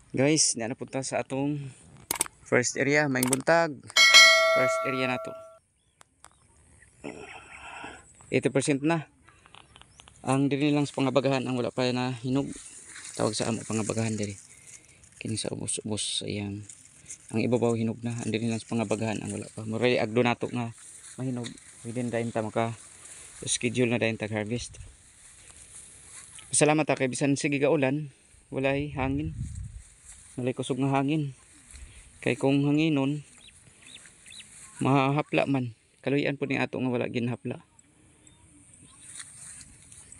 Guys, napunta sa atong first area, may buntag. First area na to. 80% na. Ang diri lang sa pangabagahan ang wala pa na hinog. Tawag sa amo pangabagahan diri. Kini sa ubos-ubos ayan. Ang ibabaw hinog na, ang diri lang sa pangabagahan ang wala pa. Murag agdo nato nga mahinog. Within dayon ta maka schedule na dayon tag harvest. Salamat kay bisan sige ga ulan, walay hangin. Walay kusog nga hangin. Kay kung hanginon mahahapla man. Kaluyan po ni ato nga wala ginhapla.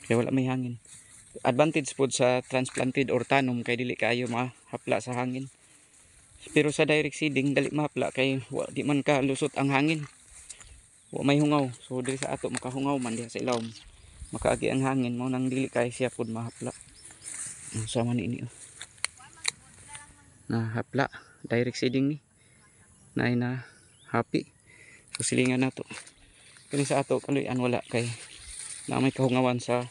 Kaya wala may hangin. Advantage po sa transplanted or tanom kay dili kayo mahapla sa hangin. Pero sa direct seeding dali mahapla kay di man ka lusot ang hangin. Wa may hungaw. So dili sa ato makahungaw man diha sa ilawom. Makaagi ang hangin mo nang dili kay siya pud mahapla. Sama ni ini. Na hapla direct seeding ni. Na happy. So silingan nato. Kani sa ato kaluyan wala kay na may kahungawan sa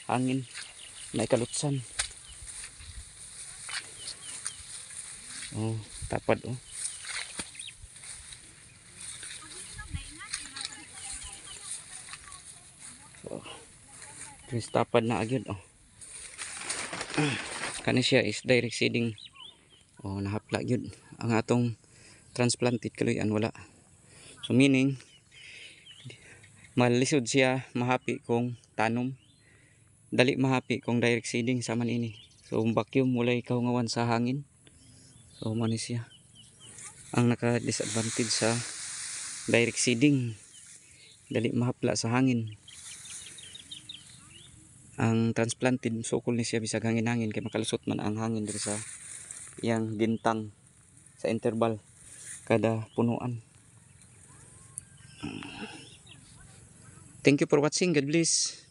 hangin. May kalutsan. Oh, tapad oh. So, tres tapad na agad oh. Kani siya is direct seeding. Oh, nahapla gyud. Ang atong transplanted kaluyan wala. So meaning malisod siya mahapi kung tanom. Dali mahapi kung direct seeding sama ini. So vacuum mulay kahungawan sa hangin. So mani siya. Ang naka-disadvantage sa direct seeding. Dali mahapla sa hangin. Ang transplanted sukol ni siya bisag hangin-hangin kay makalusot man ang hangin diri sa iyang gintang sa interval kada punuan. Thank you for watching. God bless.